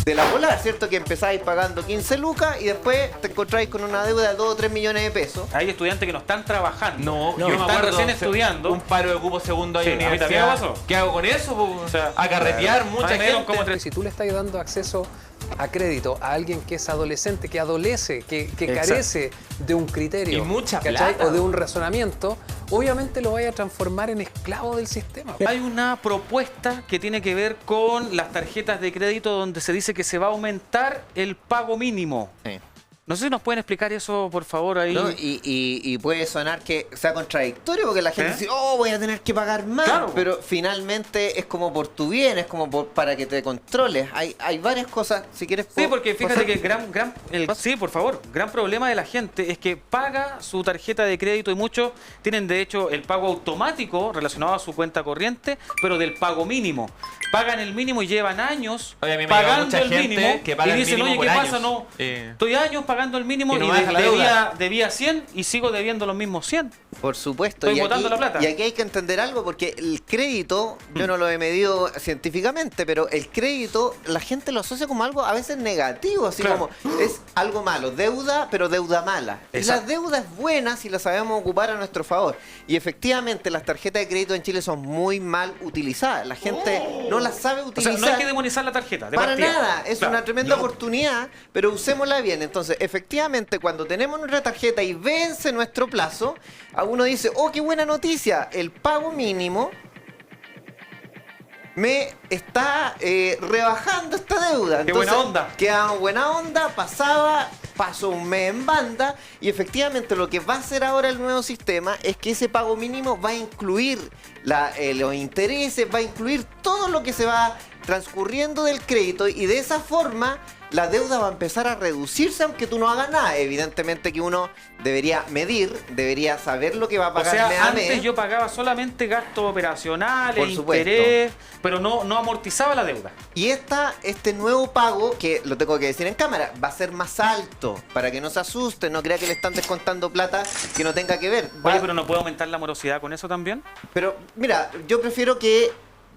de la polar, ¿cierto? Que empezáis pagando 15 lucas y después te encontráis con una deuda de 2 o 3 millones de pesos. Hay estudiantes que no están trabajando. No, yo me están acuerdo recién estudiando. Un paro de cupo segundo año Sí, de a mí también universidad. me pasó. ¿Qué hago con eso? O sea, a carretear mucha me dieron gente. como Si tú le estás dando acceso a crédito a alguien que es adolescente, que adolece, que carece de un criterio, Y mucha ¿cachai? plata. O de un razonamiento, obviamente lo vaya a transformar en esclavo del sistema. Hay una propuesta que tiene que ver con las tarjetas de crédito donde se dice que se va a aumentar el pago mínimo. Sí. No sé si nos pueden explicar eso, por favor, ahí. ¿No? Y puede sonar que sea contradictorio porque la gente dice, oh, voy a tener que pagar más, Claro. pero finalmente es como por tu bien, es como para que te controles. Hay varias cosas, si quieres... Sí, porque fíjate pasar. que sí, por favor, gran problema de la gente es que paga su tarjeta de crédito y muchos tienen de hecho el pago automático relacionado a su cuenta corriente, pero del pago mínimo. Pagan el mínimo y llevan años Oye, a mí me llega pagando mucha el gente mínimo que paga y el dicen, mínimo oye, ¿qué por pasa? años. No, estoy años pagando el mínimo Y no y me baja la deuda. debía 100 y sigo debiendo los mismos 100. Por supuesto. Estoy y botando la plata. Y aquí hay que entender algo porque el crédito, yo no lo he medido científicamente, pero el crédito, la gente lo asocia como algo a veces negativo, así Claro. como es algo malo, deuda, pero deuda mala. Y la Exacto. deuda es buena si la sabemos ocupar a nuestro favor. Y efectivamente las tarjetas de crédito en Chile son muy mal utilizadas. La gente no las sabe O utilizar. sea, no hay que demonizar la tarjeta. De Para partida. nada, es Claro. una tremenda oportunidad, pero usémosla bien. Entonces, efectivamente, cuando tenemos nuestra tarjeta y vence nuestro plazo, a uno dice, oh, qué buena noticia, el pago mínimo me está rebajando esta deuda. Qué buena onda. Quedamos buena onda, pasó un mes en banda y efectivamente lo que va a hacer ahora el nuevo sistema es que ese pago mínimo va a incluir los intereses, va a incluir todo lo que se va transcurriendo del crédito y de esa forma la deuda va a empezar a reducirse aunque tú no hagas nada. Evidentemente que uno debería medir, debería saber lo que va a O pagar mes sea, a antes mes. yo pagaba solamente gastos operacionales, Por supuesto. interés, pero no amortizaba la deuda. Y este nuevo pago, que lo tengo que decir en cámara, va a ser más alto, para que no se asusten, no crea que le están descontando plata que no tenga que ver. Oye, pero ¿no puedo aumentar la morosidad con eso también? Pero mira, yo prefiero que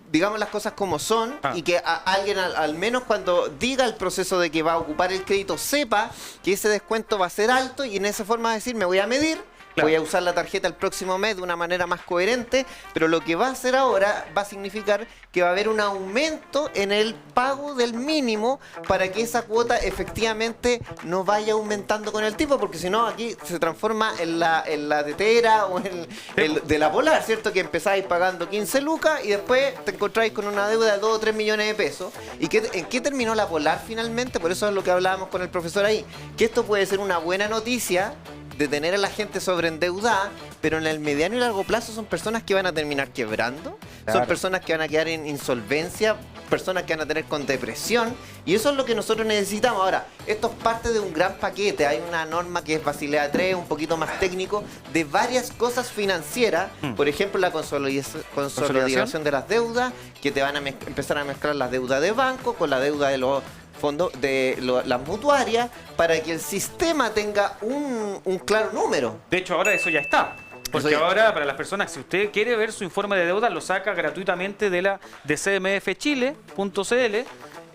digamos las cosas como son y que alguien al menos cuando diga el proceso de que va a ocupar el crédito sepa que ese descuento va a ser alto y en esa forma va a decir, me voy a medir. Claro. Voy a usar la tarjeta el próximo mes de una manera más coherente, pero lo que va a hacer ahora va a significar que va a haber un aumento en el pago del mínimo para que esa cuota efectivamente no vaya aumentando con el tiempo, porque si no aquí se transforma en la tetera o en el de la polar, ¿cierto? Que empezáis pagando 15 lucas y después te encontráis con una deuda de 2 o 3 millones de pesos. ¿Y en qué terminó la polar finalmente? Por eso es lo que hablábamos con el profesor ahí, que esto puede ser una buena noticia de tener a la gente sobreendeudada, pero en el mediano y largo plazo son personas que van a terminar quebrando, son personas que van a quedar en insolvencia, personas que van a tener con depresión, y eso es lo que nosotros necesitamos. Ahora, esto es parte de un gran paquete, hay una norma que es Basilea 3, un poquito más técnico, de varias cosas financieras, por ejemplo la consolidación de las deudas, que te van a empezar a mezclar las deudas de banco con la deuda de los fondos de las mutuarias para que el sistema tenga un claro número. De hecho, ahora eso ya está. Porque Eso ya- ahora, para las personas, si usted quiere ver su informe de deuda, lo saca gratuitamente de cmfchile.cl,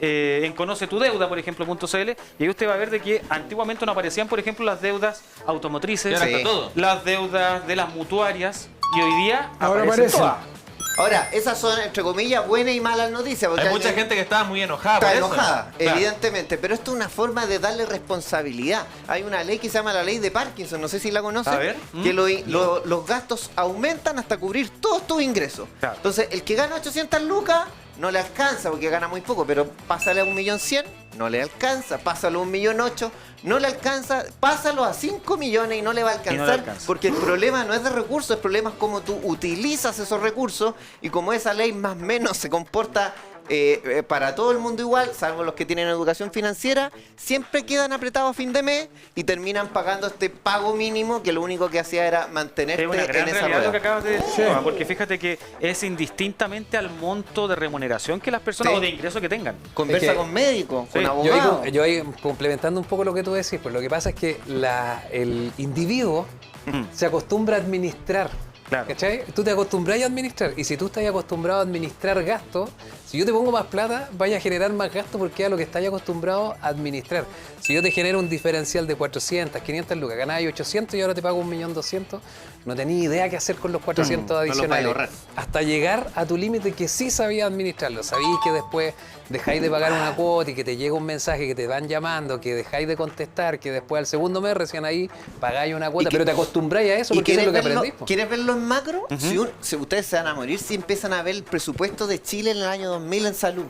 en Conoce tu Deuda, por ejemplo, .cl, y ahí usted va a ver de que antiguamente no aparecían, por ejemplo, las deudas automotrices, Y ahora Sí. está todo. las deudas de las mutuarias, y hoy día Ahora aparecen aparecen. todas. Ahora, esas son, entre comillas, buenas y malas noticias. Porque Hay mucha alguien gente que estaba muy enojada está por eso. enojada, Claro. evidentemente, pero esto es una forma de darle responsabilidad. Hay una ley que se llama la ley de Parkinson, no sé si la conocen, A ver. que los gastos aumentan hasta cubrir todos tus ingresos. Claro. Entonces, el que gana 800 lucas no le alcanza porque gana muy poco, pero pásale a 1.100.000, no le alcanza, pásalo a 1.008.000, no le alcanza, pásalo a 5 millones y no le va a alcanzar, alcanza. porque el problema no es de recursos, el problema es cómo tú utilizas esos recursos y como esa ley más o menos se comporta para todo el mundo igual, salvo los que tienen educación financiera, siempre quedan apretados a fin de mes y terminan pagando este pago mínimo que lo único que hacía era mantenerte Es una gran en esa realidad lo que rueda. acabas de decir, porque fíjate que es indistintamente al monto de remuneración que las personas Sí. o de ingreso que tengan. Conversa Es que- con médicos, con Sí. abogados. Yo ahí complementando un poco lo que tú decís, pues lo que pasa es que el individuo se acostumbra a administrar Claro. ¿Cachai? Tú te acostumbras a administrar. Y si tú estás acostumbrado a administrar gastos, si yo te pongo más plata, vaya a generar más gastos porque es a lo que estás acostumbrado a administrar. Si yo te genero un diferencial de 400, 500 lucas, ganabas 800 y ahora te pago 1.200.000, no tenía idea qué hacer con los 400 adicionales. ahorrar. Hasta llegar a tu límite que sí sabías administrarlo. Sabías que después dejáis de pagar una cuota y que te llega un mensaje que te van llamando, que dejáis de contestar, que después al segundo mes recién ahí pagáis una cuota. Pero te acostumbráis a eso porque eso es lo que aprendís. ¿Quieres verlo en macro? Si ustedes se van a morir si empiezan a ver el presupuesto de Chile en el año 2000 en salud.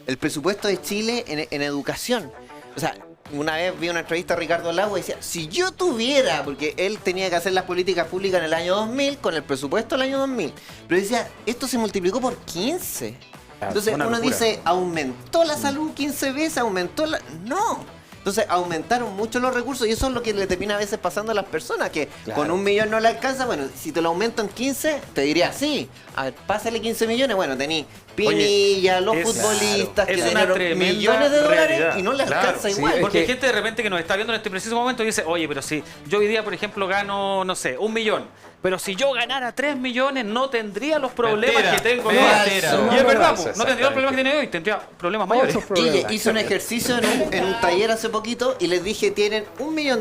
El presupuesto de Chile en educación. O sea, una vez vi una entrevista a Ricardo Lagos y decía, si yo tuviera, porque él tenía que hacer las políticas públicas en el año 2000 con el presupuesto del año 2000, pero decía, esto se multiplicó por 15. Entonces una uno locura. dice, ¿aumentó la salud 15 veces? ¿Aumentó la...? No. Entonces aumentaron mucho los recursos y eso es lo que le termina a veces pasando a las personas, que con 1 millón no le alcanza. Bueno, si te lo aumento en 15, te diría, sí, a ver, pásale 15 millones, bueno, tení Pinilla, los futbolistas, es que una ganaron tremenda millones de dólares realidad. y no le Claro. alcanza Sí, igual. es Porque hay que- gente de repente que nos está viendo en este preciso momento y dice, oye, pero si yo hoy día, por ejemplo, gano, no sé, 1 millón, pero si yo ganara 3 millones no tendría los problemas Mentira, que tengo mentira. hoy. No, Y es no verdad, pasa, po, no tendría los problemas que tiene hoy, tendría problemas mayores. Otros problemas. Guille hizo un ejercicio en un taller hace poquito y les dije, tienen $1 millón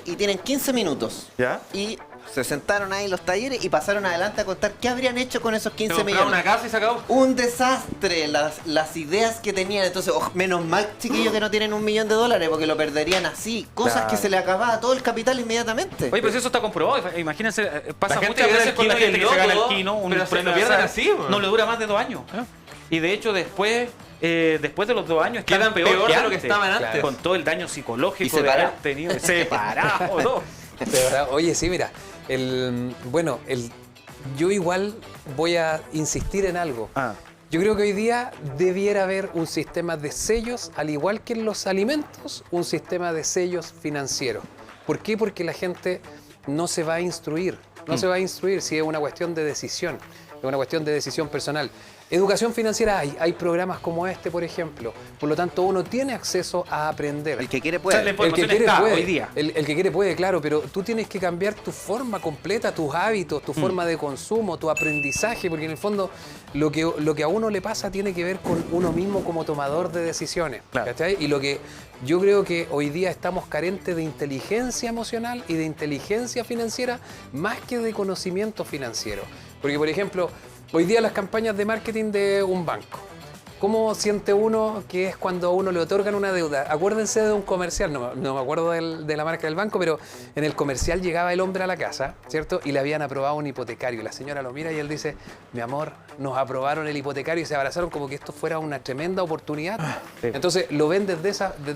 y tienen 15 minutos. ¿Ya? Y se sentaron ahí en los talleres y pasaron adelante a contar qué habrían hecho con esos 15 Se compraron millones. una casa y se acabó. Un desastre las ideas que tenían. Entonces, menos mal, chiquillos, que no tienen $1 millón porque lo perderían así. Cosas Claro. que se le acababa todo el capital inmediatamente. Oye, pero si eso está comprobado, imagínense, pasa La gente muchas que gana veces el con la Kino y gente el que se gana Loto, el Kino, un pero se premio lo pierden azar, así, man. no le dura más de 2 años. Y de hecho después de los 2 años están Quedan peor, peor que de lo que antes. estaban Claro. antes. Con todo el daño psicológico Y de haber separados. tenido separado, ¿no? De verdad, oye, sí, mira, yo igual voy a insistir en algo. Ah. Yo creo que hoy día debiera haber un sistema de sellos, al igual que en los alimentos, un sistema de sellos financieros. ¿Por qué? Porque la gente no se va a instruir. No se va a instruir si es una cuestión de decisión, es una cuestión de decisión personal. Educación financiera hay programas como este, por ejemplo. Por lo tanto, uno tiene acceso a aprender. El que quiere O sea, puede. la información está hoy día. El que quiere puede, claro, pero tú tienes que cambiar tu forma completa, tus hábitos, tu forma de consumo, tu aprendizaje, porque en el fondo lo que a uno le pasa tiene que ver con uno mismo como tomador de decisiones. Claro. ¿Cachai? Y lo que yo creo que hoy día estamos carentes de inteligencia emocional y de inteligencia financiera más que de conocimiento financiero. Porque, por ejemplo, hoy día las campañas de marketing de un banco. ¿Cómo siente uno que es cuando a uno le otorgan una deuda? Acuérdense de un comercial, no me acuerdo de la marca del banco, pero en el comercial llegaba el hombre a la casa, ¿cierto? Y le habían aprobado un hipotecario. Y la señora lo mira y él dice, mi amor, nos aprobaron el hipotecario, y se abrazaron como que esto fuera una tremenda oportunidad. Sí. Entonces lo ven desde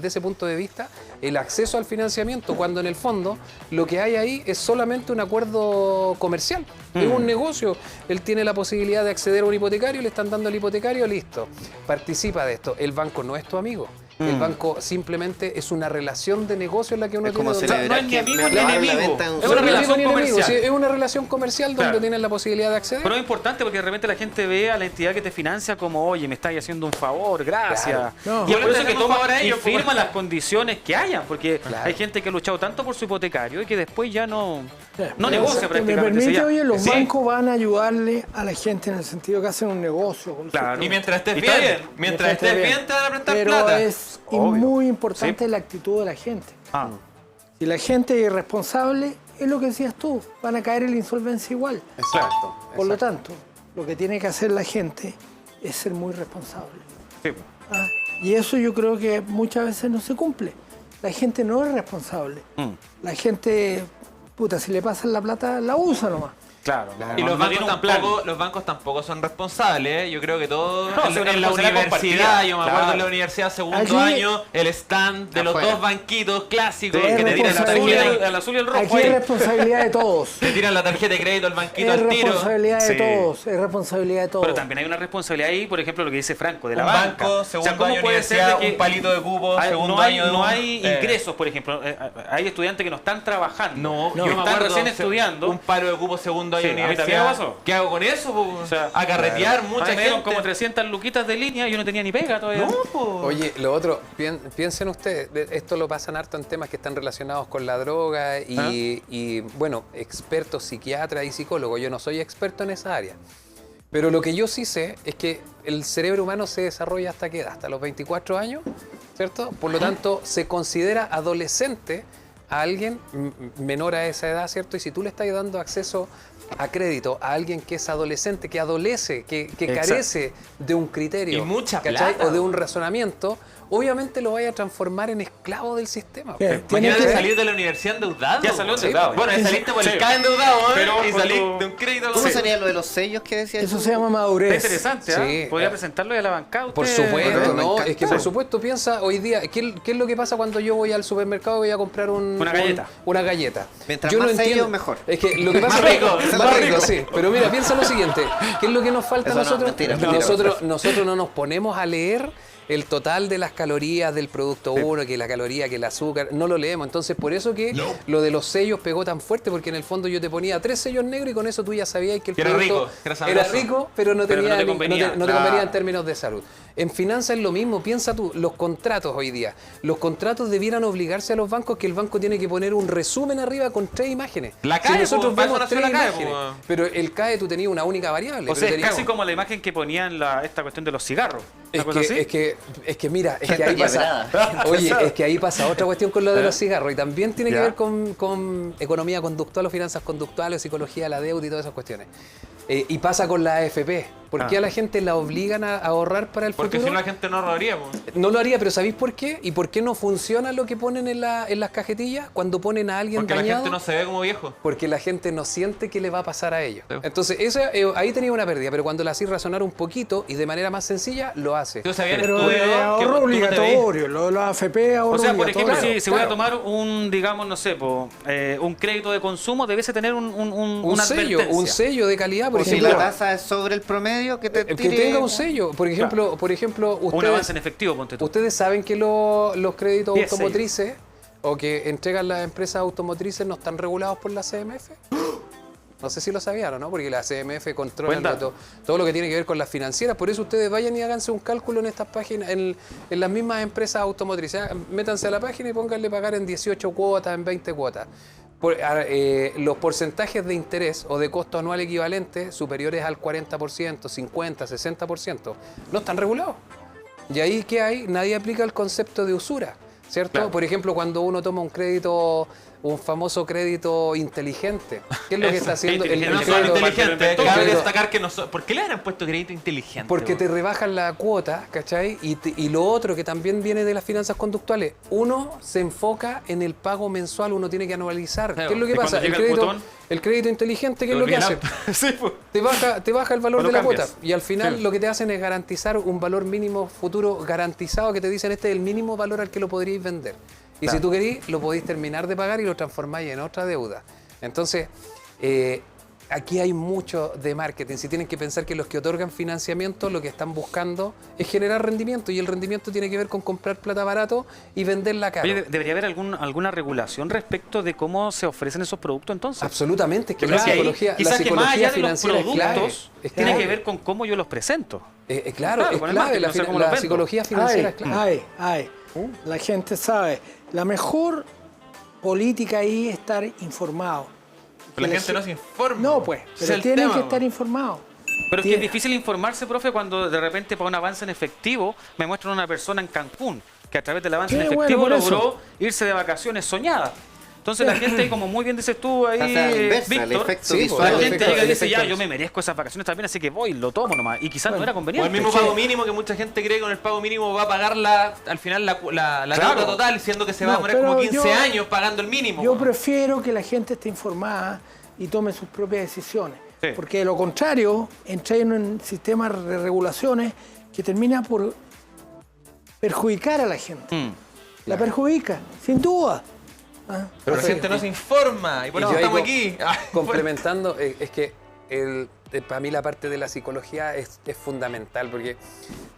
ese punto de vista, el acceso al financiamiento, cuando en el fondo lo que hay ahí es solamente un acuerdo comercial, es un negocio. Él tiene la posibilidad de acceder a un hipotecario, le están dando el hipotecario, listo. Participa de esto. El banco no es tu amigo. El banco simplemente es una relación de negocio en la que uno Es tiene... como donde- celebrar no es ni que amigo me ni acabaron la enemigo. venta en un Es No una solo es relación amigo ni enemigo, comercial. sí, es una relación comercial donde Claro. tienes la posibilidad de acceder. Pero es importante porque de repente la gente ve a la entidad que te financia como, oye, me estáis haciendo un favor, gracias. Claro. No. Y es por eso que Hacemos toma favor a y ellos, firma pues. las condiciones que hayan, porque Claro. hay gente que ha luchado tanto por su hipotecario y que después ya no Pero, negocia si prácticamente. me permite, ya. oye, los Sí. bancos van a ayudarle a la gente en el sentido que hacen un negocio. Con su- Claro. Y mientras estés Y está bien, bien. mientras estés bien te van a prestar Pero plata. es Obvio. muy importante Sí. la actitud de la gente. Ah, Si la gente es irresponsable, es lo que decías tú, van a caer en la insolvencia igual. Exacto. Por lo tanto, lo que tiene que hacer la gente es ser muy responsable. sí. ¿Ah? Y eso yo creo que muchas veces no se cumple. La gente no es responsable. Mm. La gente, puta, si le pasan la plata, la usa nomás. Claro. Y no- los, no bancos tiene un plan. los bancos tampoco son responsables, ¿eh? Yo creo que todos No, es una en la responsabilidad universidad, compartida. yo me Claro. acuerdo en la universidad segundo Aquí- año, el stand de los Afuera. dos banquitos clásicos Sí, que te tiran la responsabilidad. tarjeta, El azul y el rojo Aquí ahí. es responsabilidad de todos. te tiran la tarjeta de crédito al banquito Es al tiro. responsabilidad de Sí. todos, es responsabilidad de todos. Pero también hay una responsabilidad ahí, por ejemplo, lo que dice Franco, de Un la banca. banco, segundo ¿cómo año puede ser universidad, de que un palito de cupo, segundo no hay, año de no un- hay ingresos, por ejemplo? Hay estudiantes que no están trabajando, No, que yo me están acuerdo, recién se- estudiando. un palo de cupo segundo cuando hay Sí, a mí también universidad. me pasó. ¿Qué hago con eso? Po? O sea, a carretear mucha a mí me dieron gente. como 300 luquitas de línea y yo no tenía ni pega todavía. No, po. Oye, lo otro, piensen ustedes, esto lo pasan harto en temas que están relacionados con la droga y, bueno, expertos, psiquiatras y psicólogos. Yo no soy experto en esa área. Pero lo que yo sí sé es que el cerebro humano se desarrolla hasta qué edad, hasta los 24 años, ¿cierto? Por lo tanto, se considera adolescente a alguien menor a esa edad, ¿cierto? Y si tú le estás dando acceso a crédito a alguien que es adolescente, que adolece, que carece de un criterio, Y mucha ¿cachai? plata. O de un razonamiento, obviamente lo vaya a transformar en esclavo del sistema. Tiene Imagínate que- salir de la universidad endeudado. Ya salió Sí, endeudado. Bueno, ya saliste por Sí. el CAE endeudado, ¿eh? Pero y por salís tu- de un crédito. ¿Cómo Sí. sería lo de los sellos que decías? Eso tú? se llama Está madurez. interesante, ¿ah? Sí. Podría presentarlo y a la bancada. Por usted? supuesto, me ¿no? encanta. Es que por supuesto piensa hoy día, ¿qué es lo que pasa cuando yo voy al supermercado y voy a comprar Una galleta. una galleta? Mientras Yo más no sellos, entiendo. mejor. Es que lo que pasa Más es que- rico, más más rico, rico. sí. Pero mira, piensa lo siguiente, ¿qué es lo que nos falta Eso a no, nosotros? mentira. Nosotros no nos ponemos a leer el total de las calorías del producto 1, que la caloría, que el azúcar, no lo leemos. Entonces, por eso que lo de los sellos pegó tan fuerte, porque en el fondo yo te ponía 3 sellos negros y con eso tú ya sabías que el Que era producto rico, que era sabroso. rico, pero no Pero tenía no te ni- convenía. no te convenía en términos de salud. En finanzas es lo mismo, piensa tú, los contratos hoy día. Los contratos debieran obligarse a los bancos que el banco tiene que poner un resumen arriba con 3 imágenes. La CAE, nosotros pues, para vemos eso 3 nació la CAE, imágenes, pues. pero el CAE tú tenías una única variable. O sea, pero es casi teníamos- como la imagen que ponían esta cuestión de los cigarros. ¿Una es cosa que, así? es que mira, es que ahí pasa. Oye, es que ahí pasa otra cuestión con lo de los cigarros y también tiene que Ya. ver con economía conductual o finanzas conductuales, psicología de la deuda y todas esas cuestiones. Y pasa con la AFP. ¿Por qué a la gente la obligan a ahorrar para el Porque si futuro? no la gente no ahorraría, po. No lo haría, pero ¿sabéis por qué? ¿Y por qué no funciona lo que ponen en las cajetillas cuando ponen a alguien Porque dañado? la gente no se ve como viejo. Porque la gente no siente que le va a pasar a ellos. Sí. Entonces, ahí tenía una pérdida, pero cuando la hacís razonar un poquito y de manera más sencilla, lo hace. Tú sabías Pero estudios es que ahorro tú no te veías. obligatorio, lo de los AFP ahorro O sea, por ejemplo, obligatorio. si voy a tomar un, digamos, no sé, un crédito de consumo, debiese tener Un una sello, advertencia. un sello de calidad, por Por si ejemplo. la tasa es sobre el promedio, que te Que tire... tenga un sello. Por ejemplo, Un avance en efectivo, ponte tú. ustedes saben que los créditos 10 automotrices o que entregan las empresas automotrices no están regulados por la CMF. No sé si lo sabían o no, porque la CMF controla Buen dato. todo lo que tiene que ver con las financieras. Por eso ustedes vayan y háganse un cálculo en estas páginas, en las mismas empresas automotrices. Métanse a la página y pónganle pagar en 18 cuotas, en 20 cuotas. Los porcentajes de interés o de costo anual equivalente superiores al 40%, 50%, 60%, no están regulados. Y ahí, ¿qué hay? Nadie aplica el concepto de usura, ¿cierto? Claro. Por ejemplo, cuando uno toma un crédito, un famoso crédito inteligente, ¿qué es lo que está haciendo el Inteligente, No no son crédito? inteligentes. Todo. Cabe Crédito. destacar que no son. ¿Por qué le habrán puesto crédito inteligente? Porque po? te rebajan la cuota, ¿cachai? Y lo otro que también viene de las finanzas conductuales, uno se enfoca en el pago mensual, uno tiene que anualizar. Claro. ¿Qué es lo que Y cuando pasa? llega el botón, El crédito inteligente, ¿qué es Te lo que olvidan. hace? Sí, pues. Te baja el valor No de la lo cambias. cuota y al final Sí. lo que te hacen es garantizar un valor mínimo futuro garantizado que te dicen este es el mínimo valor al que lo podríais vender. Y Claro. si tú querís, lo podéis terminar de pagar y lo transformáis en otra deuda. Entonces, aquí hay mucho de marketing. Si tienen que pensar que los que otorgan financiamiento lo que están buscando es generar rendimiento y el rendimiento tiene que ver con comprar plata barato y venderla caro. Oye, ¿debería haber alguna regulación respecto de cómo se ofrecen esos productos entonces? Absolutamente, es que Yo la creo que ahí, psicología, la quizás que más psicología allá de los financiera es clave. productos, Es tiene clave. que ver con cómo yo los presento. Claro, es con el clave. marketing, La, no sé fin- cómo la lo vendo. psicología financiera es clave. La gente sabe. La mejor política ahí es estar informado. Pero la Que gente no se informa. No, pues, Ese pero es el tienen tema, que po. estar informados. Pero es que es Tiene- difícil informarse, profe, cuando de repente para un avance en efectivo me muestran una persona en Cancún que a través del avance en Sí, bueno, efectivo por eso. logró irse de vacaciones soñadas. Entonces la gente ahí, como muy bien dices tú ahí, O sea, a la inversa, el Víctor, efecto sí, visual. la el gente efecto- llega y el dice, ya, efecto- yo me merezco esas vacaciones también, así que voy, lo tomo nomás. Y quizás no era O conveniente. el mismo Es que- pago mínimo que mucha gente cree que con el pago mínimo va a pagar al final la Claro. deuda total, siendo que se va a No, demorar como pero 15 yo- años pagando el mínimo. Yo po. prefiero que la gente esté informada y tome sus propias decisiones. Sí. Porque de lo contrario, entra en un sistema de regulaciones que termina por perjudicar a la gente. La perjudica, sin duda. ¿Ah? Pero la gente no se informa y por Y eso yo ahí estamos co- aquí. Complementando, es que para mí la parte de la psicología es fundamental porque,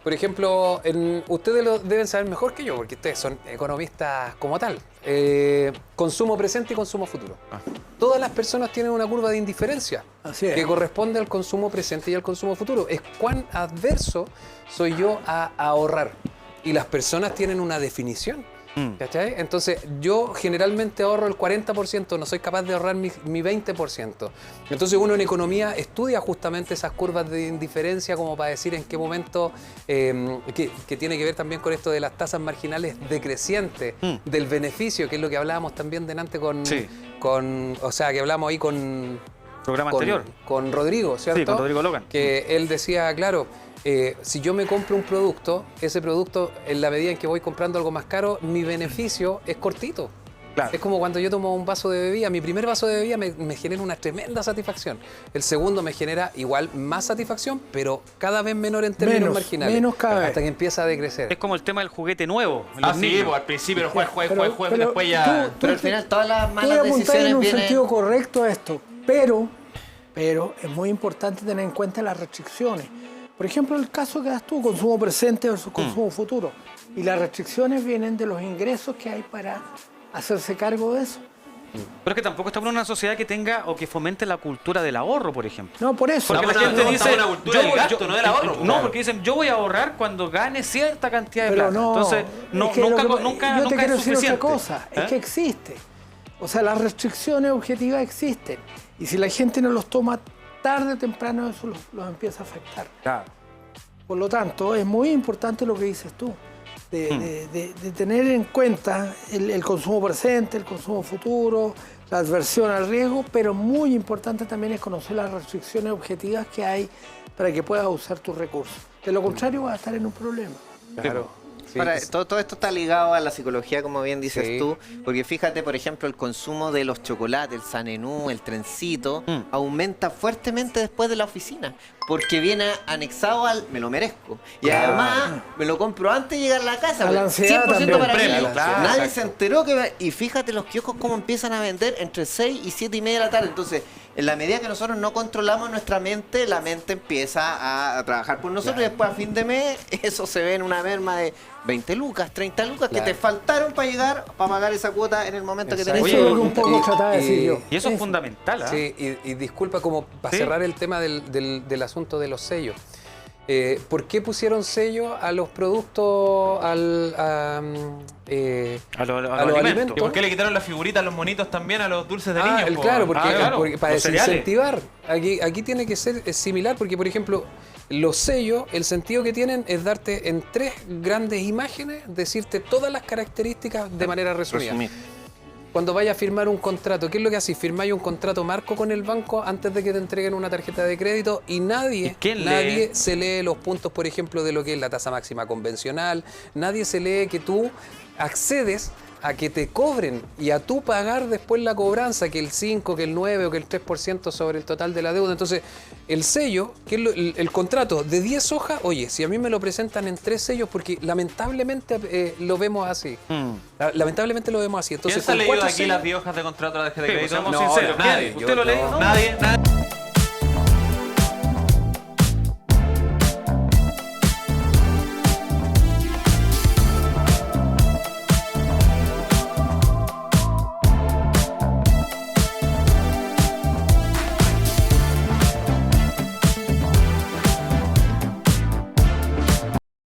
por ejemplo, ustedes lo deben saber mejor que yo porque ustedes son economistas como tal. Consumo presente y consumo futuro. Todas todas las personas tienen una curva de indiferencia Así es. que corresponde al consumo presente y al consumo futuro. Es cuán adverso soy yo a ahorrar. Y las personas tienen una definición. ¿Cachai? Entonces, yo generalmente ahorro el 40%, no soy capaz de ahorrar mi 20%. Entonces, uno en economía estudia justamente esas curvas de indiferencia como para decir en qué momento, que tiene que ver también con esto de las tasas marginales decrecientes, del beneficio, que es lo que hablábamos también delante o sea, que hablamos ahí Programa anterior. con Rodrigo, ¿cierto? Sí, con Rodrigo Logan. Que él decía, claro, si yo me compro un producto, ese producto, en la medida en que voy comprando algo más caro, mi beneficio es cortito. Claro. Es como cuando yo tomo un vaso de bebida, mi primer vaso de bebida me genera una tremenda satisfacción. El segundo me genera igual más satisfacción, pero cada vez menor en términos marginales. Menos cada vez. Hasta que empieza a decrecer. Es como el tema del juguete nuevo. en los Sí, niños. pues al principio lo juegas, Pero después ya... Pero al final todas las Tú malas apuntar decisiones en un vienen... sentido correcto a esto, pero es muy importante tener en cuenta las restricciones. Por ejemplo, el caso que das tú, consumo presente versus consumo futuro. Y las restricciones vienen de los ingresos que hay para hacerse cargo de eso. Pero es que tampoco estamos en una sociedad que tenga o que fomente la cultura del ahorro, por ejemplo. No, por eso. Porque la Estamos gente en dice, una cultura del gasto, no del ahorro. No, porque dicen, yo voy a ahorrar cuando gane cierta cantidad de Pero plata. no, Entonces, es que nunca yo te quiero es decir suficiente. otra cosa, es ¿Eh? que existe. O sea, las restricciones objetivas existen. Y si la gente no los toma tarde o temprano, eso los empieza a afectar. Claro. Por lo tanto, es muy importante lo que dices tú, de tener en cuenta el consumo presente, el consumo futuro, la adversión al riesgo, pero muy importante también es conocer las restricciones objetivas que hay para que puedas usar tus recursos. De lo contrario, vas a estar en un problema. Claro. Sí. Ahora, todo esto está ligado a la psicología, como bien dices Sí. tú, porque fíjate, por ejemplo, el consumo de los chocolates, el Sanenú, el trencito, aumenta fuertemente después de la oficina, porque viene anexado al me lo merezco. Y además me lo compro antes de llegar a la casa. A la ansiedad 100% también. para Premio, mí. claro, Nadie exacto. se enteró que... Y fíjate los kioscos cómo empiezan a vender entre 6 y 7 y media de la tarde. Entonces, en la medida que nosotros no controlamos nuestra mente, la mente empieza a trabajar por nosotros y después a fin de mes eso se ve en una merma de 20 lucas, 30 lucas que Claro. te faltaron para llegar, para pagar esa cuota en el momento que Exacto. tenés. Eso Oye, es lo que un poco trataba de decir yo. Y eso es Eso. fundamental, ¿ah? Sí, y disculpa, como para Sí. cerrar el tema del asunto de los sellos. ¿Por qué pusieron sello a los productos, A los alimentos. ¿Y por qué le quitaron la figurita a los monitos también a los dulces de niños? po? Claro, porque, claro, porque para los cereales. desincentivar, aquí tiene que ser similar, porque por ejemplo, los sellos, el sentido que tienen es darte en 3 grandes imágenes, decirte todas las características de manera resumida. Cuando vayas a firmar un contrato, ¿qué es lo que haces? Firmáis un contrato marco con el banco antes de que te entreguen una tarjeta de crédito y ¿Y nadie quién nadie lee? se lee los puntos, por ejemplo, de lo que es la tasa máxima convencional, nadie se lee que tú accedes a que te cobren y a tú pagar después la cobranza, que el 5, que el 9 o que el 3% sobre el total de la deuda. Entonces, el sello, que es el contrato de 10 hojas, oye, si a mí me lo presentan en 3 sellos, porque lamentablemente lo vemos así. Lamentablemente lo vemos así. Entonces, ¿Quién se ha con leído 4 aquí sellos- las 10 hojas de contrato de la tarjeta de Sí, pues crédito? seamos sinceros. nadie. ¿Usted lo lee? No. Nadie.